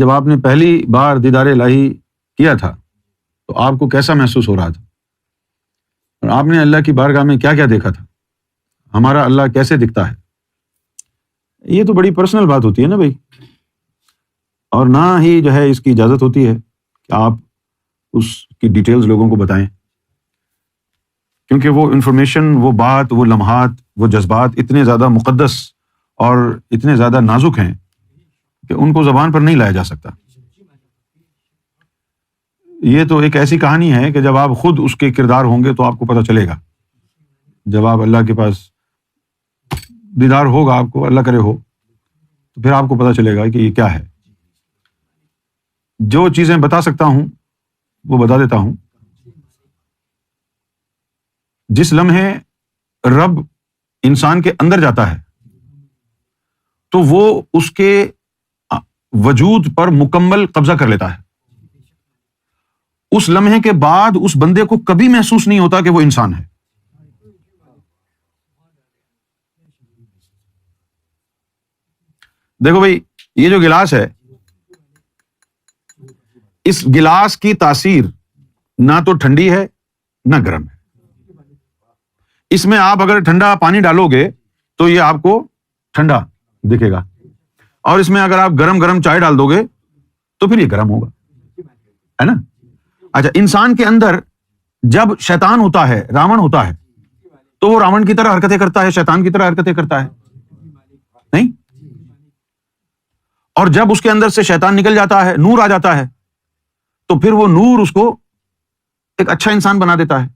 جب آپ نے پہلی بار دیدار الہی کیا تھا تو آپ کو کیسا محسوس ہو رہا تھا؟ اور آپ نے اللہ کی بارگاہ میں کیا کیا دیکھا تھا؟ ہمارا اللہ کیسے دکھتا ہے؟ یہ تو بڑی پرسنل بات ہوتی ہے نا بھائی، اور نہ ہی جو ہے اس کی اجازت ہوتی ہے کہ آپ اس کی ڈیٹیلز لوگوں کو بتائیں، کیونکہ وہ انفارمیشن، وہ بات، وہ لمحات، وہ جذبات اتنے زیادہ مقدس اور اتنے زیادہ نازک ہیں کہ ان کو زبان پر نہیں لایا جا سکتا۔ یہ تو ایک ایسی کہانی ہے کہ جب آپ خود اس کے کردار ہوں گے تو آپ کو پتہ چلے گا۔ جب آپ اللہ کے پاس دیدار ہوگا آپ کو، اللہ کرے ہو، تو پھر آپ کو پتہ چلے گا کہ یہ کیا ہے۔ جو چیزیں بتا سکتا ہوں وہ بتا دیتا ہوں۔ جس لمحے رب انسان کے اندر جاتا ہے تو وہ اس کے وجود پر مکمل قبضہ کر لیتا ہے۔ اس لمحے کے بعد اس بندے کو کبھی محسوس نہیں ہوتا کہ وہ انسان ہے۔ دیکھو بھائی، یہ جو گلاس ہے، اس گلاس کی تاثیر نہ تو ٹھنڈی ہے نہ گرم ہے۔ اس میں آپ اگر ٹھنڈا پانی ڈالو گے تو یہ آپ کو ٹھنڈا دکھے گا، اور اس میں اگر آپ گرم گرم چائے ڈال دو گے تو پھر یہ گرم ہوگا، ہے نا؟ اچھا، انسان کے اندر جب شیطان ہوتا ہے، راون ہوتا ہے، تو وہ راون کی طرح حرکتیں کرتا ہے، شیطان کی طرح حرکتیں کرتا ہے، نہیں؟ اور جب اس کے اندر سے شیطان نکل جاتا ہے، نور آ جاتا ہے، تو پھر وہ نور اس کو ایک اچھا انسان بنا دیتا ہے۔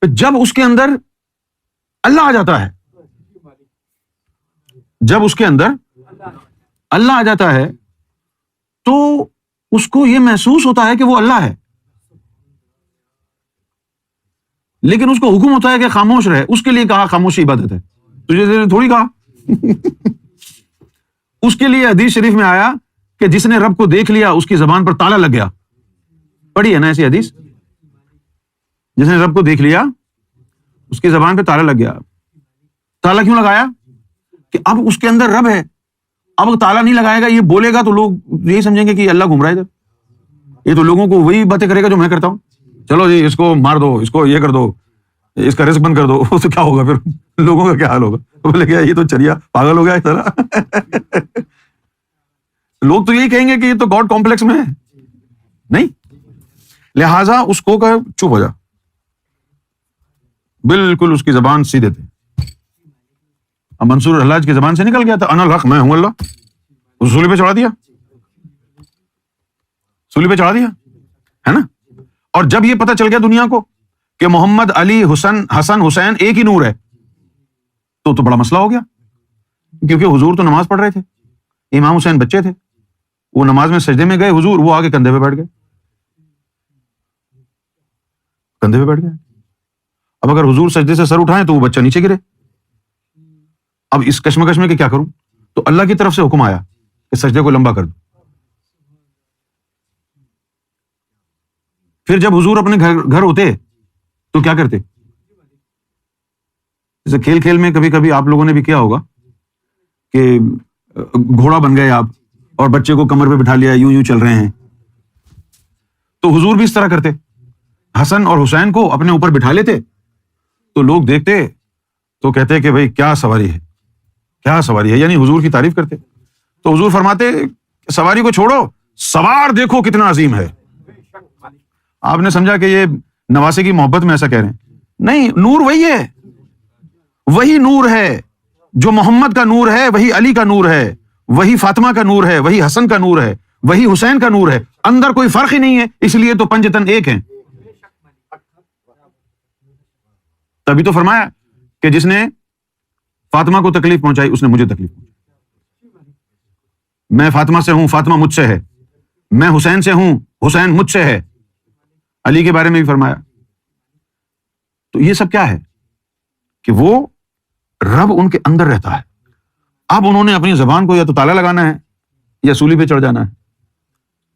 جب اس کے اندر اللہ آ جاتا ہے، جب اس کے اندر اللہ آ جاتا ہے تو اس کو یہ محسوس ہوتا ہے کہ وہ اللہ ہے، لیکن اس کو حکم ہوتا ہے کہ خاموش رہے۔ اس کے لیے کہا خاموشی عبادت ہے، تجھے تھوڑی کہا۔ اس کے لیے حدیث شریف میں آیا کہ جس نے رب کو دیکھ لیا اس کی زبان پر تالا لگ گیا۔ پڑھی ہے نا ایسی حدیث؟ جس نے رب کو دیکھ لیا اس کی زبان پہ تالا لگ گیا۔ تالا کیوں لگایا؟ کہ اب اس کے اندر رب ہے، اب تالا نہیں لگائے گا، یہ بولے گا تو لوگ یہی سمجھیں گے کہ اللہ گھوم رہا ہے ادھر، یہ تو لوگوں کو وہی باتیں کرے گا جو میں کرتا ہوں۔ چلو جی، اس کو مار دو، اس کو یہ کر دو، اس کا رزق بند کر دو، تو کیا ہوگا پھر؟ لوگوں کا کیا حال ہوگا؟ بولے گا یہ تو چریا پاگل ہو گیا اس طرح۔ لوگ تو یہی کہیں گے کہ یہ تو گاڈ کمپلیکس میں ہے، نہیں؟ لہٰذا اس کو کہ چپ ہو جا، بالکل اس کی زبان سیدھے تھے۔ اب منصور الحلاج کی زبان سے نکل گیا تھا انا الحق، میں ہوں اللہ، اس سولی پہ چڑھا دیا، سولی پہ چڑھا دیا، ہے نا؟ اور جب یہ پتہ چل گیا دنیا کو کہ محمد علی حسن حسین ایک ہی نور ہے تو بڑا مسئلہ ہو گیا، کیونکہ حضور تو نماز پڑھ رہے تھے، امام حسین بچے تھے، وہ نماز میں سجدے میں گئے، حضور وہ آگے کندھے پہ بیٹھ گئے، کندھے پہ بیٹھ گئے۔ اب اگر حضور سجدے سے سر اٹھائیں تو وہ بچہ نیچے گرے۔ اب اس کشمکش میں کہ کیا کروں؟ تو اللہ کی طرف سے حکم آیا کہ سجدے کو لمبا کر دو۔ پھر جب حضور اپنے گھر ہوتے تو کیا کرتے؟ جیسے کھیل کھیل میں کبھی کبھی آپ لوگوں نے بھی کیا ہوگا کہ گھوڑا بن گئے آپ اور بچے کو کمر پہ بٹھا لیا، یوں یوں چل رہے ہیں، تو حضور بھی اس طرح کرتے، حسن اور حسین کو اپنے اوپر بٹھا لیتے، تو لوگ دیکھتے تو کہتے کہ بھائی کیا سواری ہے، کیا سواری ہے، یعنی حضور کی تعریف کرتے۔ تو حضور فرماتے سواری کو چھوڑو، سوار دیکھو کتنا عظیم ہے۔ آپ نے سمجھا کہ یہ نواسے کی محبت میں ایسا کہہ رہے ہیں، نہیں، نور وہی ہے، وہی نور ہے جو محمد کا نور ہے، وہی علی کا نور ہے، وہی فاطمہ کا نور ہے، وہی حسن کا نور ہے، وہی حسین کا نور ہے، اندر کوئی فرق ہی نہیں ہے، اس لیے تو پنجتن ایک ہیں۔ تبھی تو فرمایا کہ جس نے فاطمہ کو تکلیف پہنچائی اس نے مجھے تکلیف پہنچائی۔ میں فاطمہ سے ہوں، فاطمہ مجھ سے ہے، میں حسین سے ہوں، حسین مجھ سے ہے۔ علی کے بارے میں بھی فرمایا۔ تو یہ سب کیا ہے کہ وہ رب ان کے اندر رہتا ہے۔ اب انہوں نے اپنی زبان کو یا تو تالا لگانا ہے یا سولی پہ چڑھ جانا ہے۔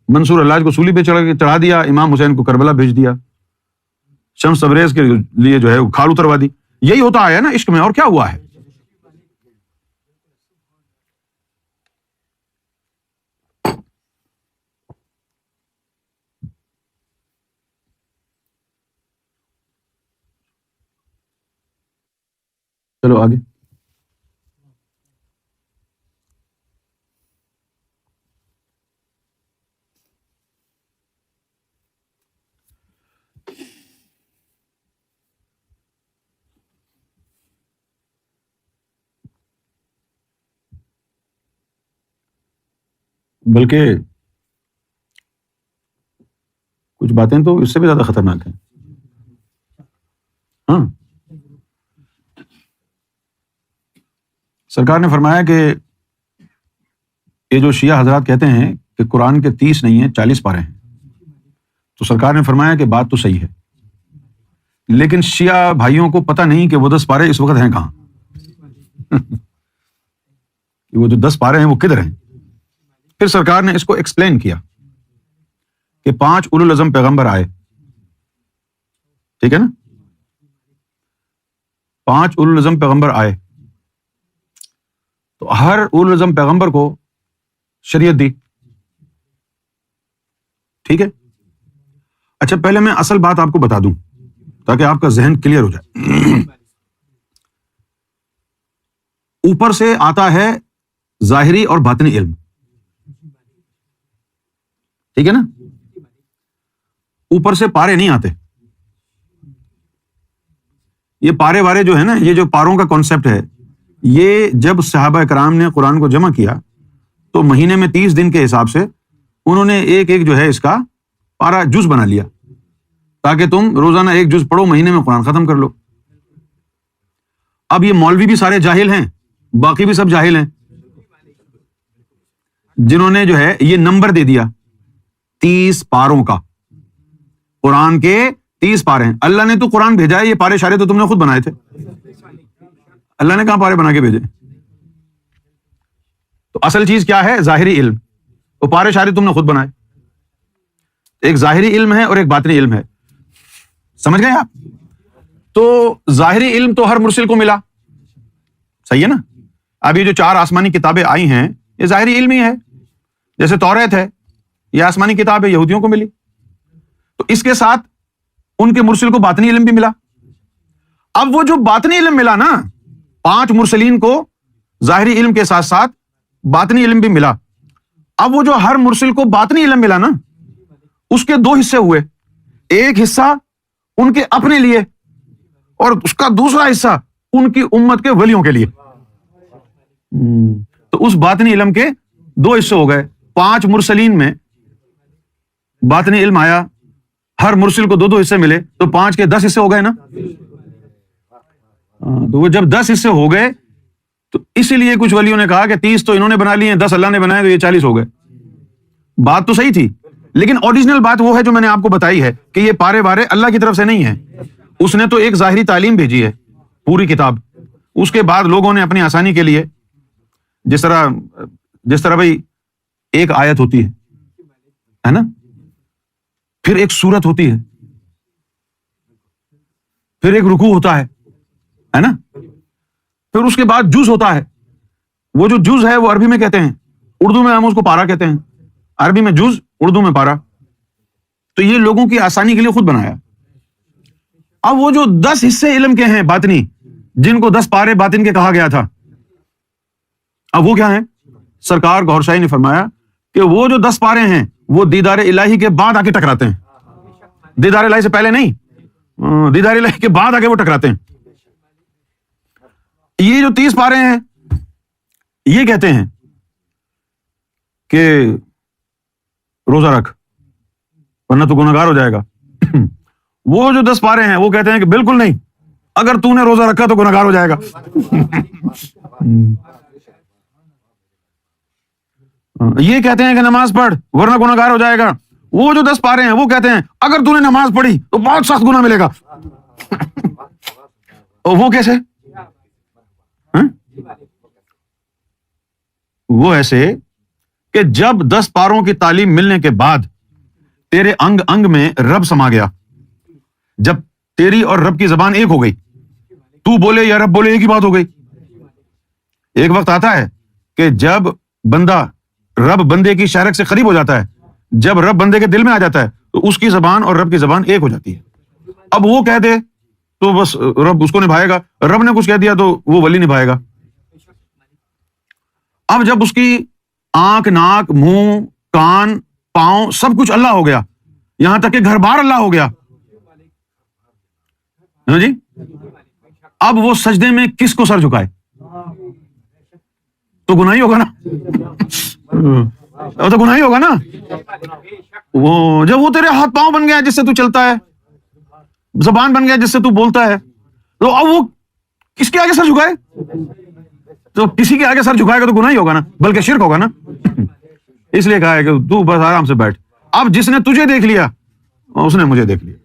منصور الحلاج کو سولی پہ چڑھا دیا، امام حسین کو کربلا بھیج دیا، شمس تبریز کے لیے جو ہے وہ کھال اتروا دی۔ یہی ہوتا ہے نا عشق میں، اور کیا ہوا ہے؟ چلو آگے. بلکہ کچھ باتیں تو اس سے بھی زیادہ خطرناک ہیں. ہاں، سرکار نے فرمایا کہ یہ جو شیعہ حضرات کہتے ہیں کہ قرآن کے 30 نہیں ہیں 40 پارے ہیں، تو سرکار نے فرمایا کہ بات تو صحیح ہے، لیکن شیعہ بھائیوں کو پتہ نہیں کہ وہ 10 پارے اس وقت ہیں کہاں. وہ جو 10 پارے ہیں وہ کدھر ہیں. پھر سرکار نے اس کو ایکسپلین کیا کہ 5 اولو العزم پیغمبر آئے، ٹھیک ہے نا، 5 اولو العزم پیغمبر آئے، تو ہر اولو العزم پیغمبر کو شریعت دی، ٹھیک ہے. اچھا، پہلے میں اصل بات آپ کو بتا دوں تاکہ آپ کا ذہن کلیئر ہو جائے. اوپر سے آتا ہے ظاہری اور باطنی علم، ٹھیک ہے نا، اوپر سے پارے نہیں آتے. یہ پارے وارے جو ہے نا، یہ جو پاروں کا کانسیپٹ ہے، یہ جب صحابہ کرام نے قرآن کو جمع کیا تو مہینے میں 30 دن کے حساب سے انہوں نے ایک ایک جو ہے اس کا پارا جز بنا لیا تاکہ تم روزانہ ایک جز پڑھو، مہینے میں قرآن ختم کر لو. اب یہ مولوی بھی سارے جاہل ہیں، باقی بھی سب جاہل ہیں، جنہوں نے جو ہے یہ نمبر دے دیا 30 پاروں کا. قرآن کے 30 پارے ہیں. اللہ نے تو قرآن بھیجا ہے، یہ پارے شارے تو تم نے خود بنائے تھے. اللہ نے کہاں پارے بنا کے بھیجے؟ تو اصل چیز کیا ہے؟ ظاہری علم. وہ پارے شارے تم نے خود بنائے. ایک ظاہری علم ہے اور ایک باطنی علم ہے، سمجھ گئے آپ؟ تو ظاہری علم تو ہر مرسل کو ملا، صحیح ہے نا. اب یہ جو 4 آسمانی کتابیں آئی ہیں یہ ظاہری علم ہی ہے. جیسے توریت ہے، یہ آسمانی کتاب ہے، یہودیوں کو ملی، تو اس کے ساتھ ان کے مرسل کو باطنی علم بھی ملا. اب وہ جو باطنی علم ملا نا، 5 مرسلین کو ظاہری علم کے ساتھ ساتھ باطنی علم بھی ملا. اب وہ جو ہر مرسل کو باطنی علم ملا نا، اس کے 2 حصے ہوئے. ایک حصہ ان کے اپنے لیے اور اس کا دوسرا حصہ ان کی امت کے ولیوں کے لیے. تو اس باطنی علم کے 2 حصے ہو گئے. 5 مرسلین میں باطنی علم آیا، ہر مرسل کو 2 حصے ملے، تو 5 کے 10 حصے ہو گئے نا. تو وہ جب 10 حصے ہو گئے تو اسی لیے کچھ ولیوں نے کہا کہ 30 تو انہوں نے بنا لیے ہیں، 10 اللہ نے بنائے، تو یہ 40 ہو گئے. بات تو صحیح تھی، لیکن اوریجنل بات وہ ہے جو میں نے آپ کو بتائی ہے کہ یہ پارے وارے اللہ کی طرف سے نہیں ہے. اس نے تو ایک ظاہری تعلیم بھیجی ہے، پوری کتاب. اس کے بعد لوگوں نے اپنی آسانی کے لیے، جس طرح بھائی ایک آیت ہوتی ہے نا، پھر ایک سورت ہوتی ہے، پھر ایک رکوع ہوتا ہے نا، پھر اس کے بعد جز ہوتا ہے. وہ جو جز ہے وہ عربی میں کہتے ہیں، اردو میں ہم اس کو پارا کہتے ہیں. عربی میں جز، اردو میں پارا. تو یہ لوگوں کی آسانی کے لیے خود بنایا. اب وہ جو 10 حصے علم کے ہیں باطنی، جن کو 10 پارے باطن کے کہا گیا تھا، اب وہ کیا ہیں؟ سرکار گوھر شاہی نے فرمایا کہ وہ جو 10 پارے ہیں وہ دیدار الہی کے بعد آ کے ٹکراتے ہیں. دیدار الہی سے پہلے نہیں، دیدار الہی کے بعد آ کے وہ ٹکراتے ہیں. یہ جو 30 پارے ہیں یہ کہتے ہیں کہ روزہ رکھ ورنہ تو گنہگار ہو جائے گا. وہ جو 10 پارے ہیں وہ کہتے ہیں کہ بالکل نہیں، اگر تو نے روزہ رکھا تو گنہگار ہو جائے گا. یہ کہتے ہیں کہ نماز پڑھ ورنہ گنہگار ہو جائے گا. وہ جو 10 پارے ہیں وہ کہتے ہیں اگر تو نے نماز پڑھی تو بہت سخت گناہ ملے گا. اور وہ کیسے؟ وہ ایسے کہ جب 10 پاروں کی تعلیم ملنے کے بعد تیرے انگ انگ میں رب سما گیا، جب تیری اور رب کی زبان ایک ہو گئی، تو بولے یا رب بولے ایک ہی بات ہو گئی. ایک وقت آتا ہے کہ جب رب بندے کی شہرک سے قریب ہو جاتا ہے، جب رب بندے کے دل میں آ جاتا ہے تو اس کی زبان اور رب کی زبان ایک ہو جاتی ہے. اب وہ کہہ دے تو بس رب اس کو نبھائے گا، رب نے کچھ کہہ دیا تو وہ ولی نبھائے گا۔ اب جب اس کی آنکھ، ناک، منہ، کان، پاؤں سب کچھ اللہ ہو گیا، یہاں تک کہ گھر بار اللہ ہو گیا، ہاں جی، اب وہ سجدے میں کس کو سر جھکائے؟ تو گناہی ہوگا نا، تو گناہی ہوگا نا۔ وہ جب وہ تیرے ہاتھ پاؤں بن گیا جس سے تو چلتا ہے، زبان بن گیا جس سے تو بولتا ہے، تو اب وہ کس کے آگے سر جھکائے؟ تو کسی کے آگے سر جھکائے گا تو گناہی ہوگا نا، بلکہ شرک ہوگا نا۔ اس لیے کہا ہے کہ تو بس آرام سے بیٹھ، اب جس نے تجھے دیکھ لیا اس نے مجھے دیکھ لیا۔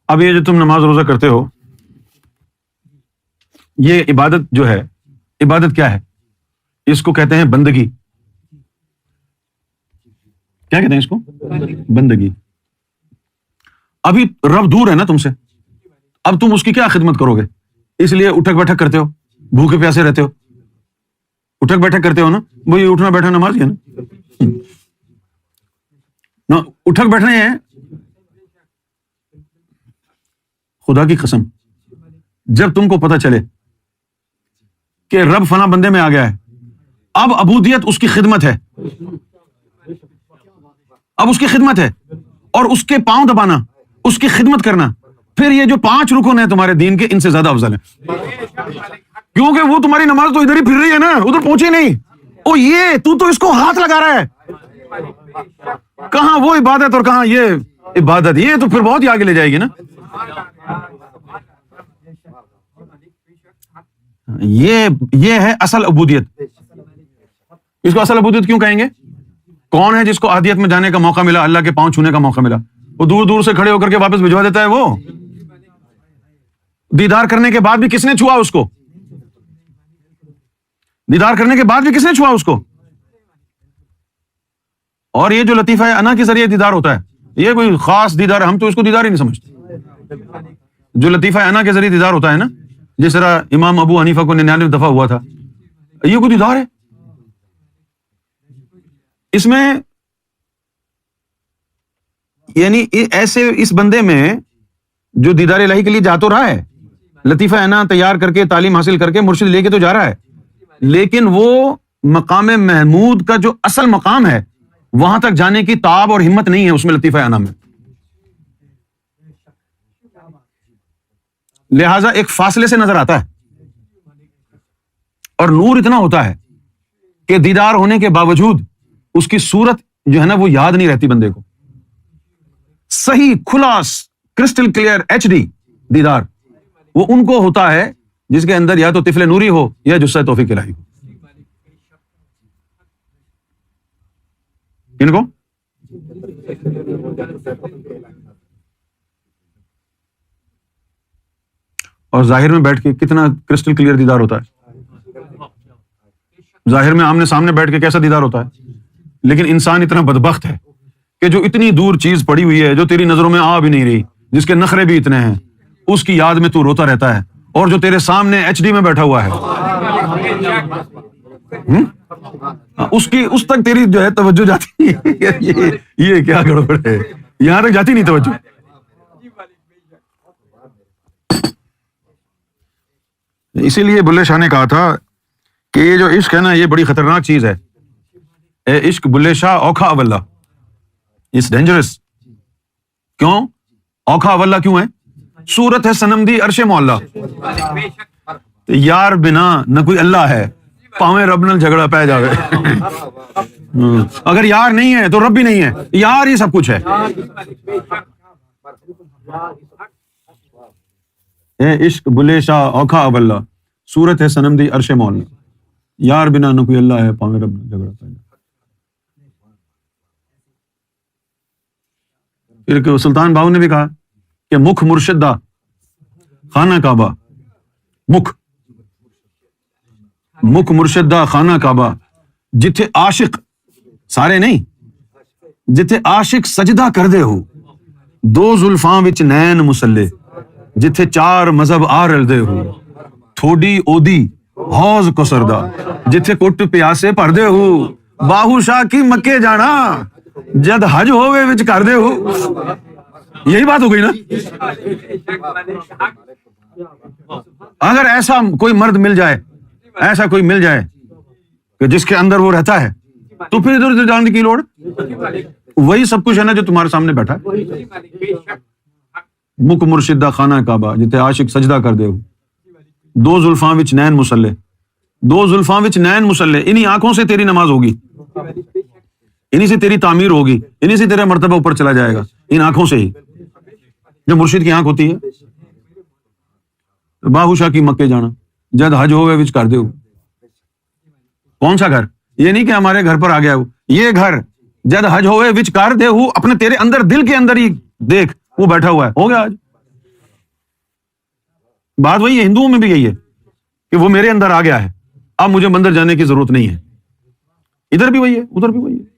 اب یہ جو تم نماز روزہ کرتے ہو، یہ عبادت جو ہے، عبادت کیا ہے؟ اس کو کہتے ہیں بندگی۔ کیا کہتے ہیں اس کو؟ بندگی۔ ابھی رب دور ہے نا تم سے، اب تم اس کی کیا خدمت کرو گے؟ اس لیے اٹھک بیٹھک کرتے ہو، بھوکے پیاسے رہتے ہو، اٹھک بیٹھک کرتے ہو نا، وہی اٹھنا بیٹھنا نماز ہی ہے نا۔ اٹھک بیٹھنے ہیں، خدا کی قسم جب تم کو پتہ چلے کہ رب فلاں بندے میں آ گیا ہے، اب عبودیت اس کی خدمت ہے، اب اس کی خدمت ہے، اور اس کے پاؤں دبانا، اس کی خدمت کرنا، پھر یہ جو 5 رکن ہیں تمہارے دین کے، ان سے زیادہ افضل ہیں، کیونکہ وہ تمہاری نماز تو ادھر ہی پھر رہی ہے نا، ادھر پہنچی نہیں۔ او یہ تو اس کو ہاتھ لگا رہا ہے، کہاں وہ عبادت اور کہاں یہ عبادت، یہ تو پھر بہت ہی آگے لے جائے گی نا۔ یہ ہے اصل عبودیت۔ اس کو اصل عبودیت کیوں کہیں گے؟ کون ہے جس کو احدیت میں جانے کا موقع ملا، اللہ کے پاؤں چھونے کا موقع ملا؟ وہ دور دور سے کھڑے ہو کر کے واپس بھجوا دیتا ہے۔ وہ دیدار کرنے کے بعد بھی کس نے چھوا اس کو؟ دیدار کرنے کے بعد بھی کس نے چھوا اس کو؟ اور یہ جو لطیفہ انا کے ذریعے دیدار ہوتا ہے، یہ کوئی خاص دیدار، ہم تو اس کو دیدار ہی نہیں سمجھتے۔ جو لطیفہ انا کے ذریعے دیدار ہوتا ہے نا، جس طرح امام ابو حنیفہ کو 99 دفعہ ہوا تھا، یہ کوئی دیدار ہے؟ اس میں یعنی ایسے اس بندے میں جو دیدار الہی کے لیے جا تو رہا ہے، لطیفہ انا تیار کر کے، تعلیم حاصل کر کے، مرشد لے کے تو جا رہا ہے، لیکن وہ مقام محمود کا جو اصل مقام ہے، وہاں تک جانے کی تاب اور ہمت نہیں ہے اس میں، لطیفہ انا میں۔ لہٰذا ایک فاصلے سے نظر آتا ہے، اور نور اتنا ہوتا ہے کہ دیدار ہونے کے باوجود اس کی صورت جو ہے نا وہ یاد نہیں رہتی بندے کو۔ صحیح کھلا کرسٹل کلیئر HD دیدار وہ ان کو ہوتا ہے جس کے اندر یا تو طفل نوری ہو یا جثہ توفیق الہی ہو۔ ان کو اور ظاہر میں بیٹھ کے کتنا کرسٹل کلیئر دیدار ہوتا ہے، ظاہر میں آمنے سامنے بیٹھ کے کیسا دیدار ہوتا ہے، لیکن انسان اتنا بدبخت ہے کہ جو اتنی دور چیز پڑی ہوئی ہے، جو تیری نظروں میں آ بھی نہیں رہی، جس کے نخرے بھی اتنے ہیں، اس کی یاد میں تو روتا رہتا ہے، اور جو تیرے سامنے HD میں بیٹھا ہوا ہے اس تک تیری جو ہے توجہ جاتی ہے۔ یہ کیا گڑبڑ ہے، یہاں تک جاتی نہیں توجہ۔ اسی لیے بلے شاہ نے کہا تھا کہ یہ جو عشق ہے نا، یہ بڑی خطرناک چیز ہے۔ اے عشق بلے شاہ اوکھا اولہ، اٹس ڈینجرس۔ کیوں اوکھا اولہ کیوں ہے؟ صورت ہے صنم دی عرش مولا، یار بنا نہ کوئی اللہ ہے، پاویں رب نال جھگڑا پہ جاوے۔ اگر یار نہیں ہے تو رب بھی نہیں ہے، یار ہی سب کچھ ہے۔ اے عشق بلے شاہ اوکھا اولہ، صورت ہے صنم دی عرش مولا، یار بنا نہ کوئی اللہ ہے، پاویں رب نال جھگڑا پہ جاوے۔ پھر سلطان باہو نے بھی کہا کہ مکھ مرشد دا خانہ کعبہ، مکھ مرشد دا خانہ کعبہ، جتھے عاشق، سارے نہیں، جتھے عاشق سجدہ کردے ہو، دو زلفاں وچ نین مسلے، جتھے چار مذہب آ رلدے ہو، تھوڑی اودی حوض کوثر، جتھے کٹ پیاسے پردے ہو، باہو شاہ کی مکے جانا، جد حج ہوئے وچ کردے ہو. یہی بات ہو گئی نا. اگر ایسا کوئی مرد مل جائے، ایسا کوئی مل جائے کہ جس کے اندر وہ رہتا ہے، تو پھر ادھر ادھر جانے کی لوڑ، وہی سب کچھ ہے نا جو تمہارے سامنے بیٹھا ہے. مکھ مرشد دا خانہ کعبہ، جتھے عاشق سجدہ کردے ہو، دو زلفاں وچ نین مسلے، دو زلفاں وچ نین مسلے، انہی آنکھوں سے تیری نماز ہوگی، انہی سے تیری تعمیر ہوگی، انہی سے تیرا مرتبہ اوپر چلا جائے گا، ان آنکھوں سے ہی. جو مرشد کی آنکھ ہوتی ہے. باہو شاہ کی مکے جانا، جد حج ہوئے وچ کر دے ہو. کون سا گھر؟ یہ نہیں کہ ہمارے گھر پر آ گیا ہو، یہ گھر جد حج ہوئے وچ کر دے ہو، اپنے تیرے اندر، دل کے اندر ہی دیکھ، وہ بیٹھا ہوا ہے، ہو گیا. آج بات وہی ہے، ہندوؤں میں بھی یہی ہے کہ وہ میرے اندر آ گیا ہے، اب مجھے مندر جانے کی ضرورت نہیں ہے. ادھر بھی وہی ہے، ادھر بھی وہی ہے.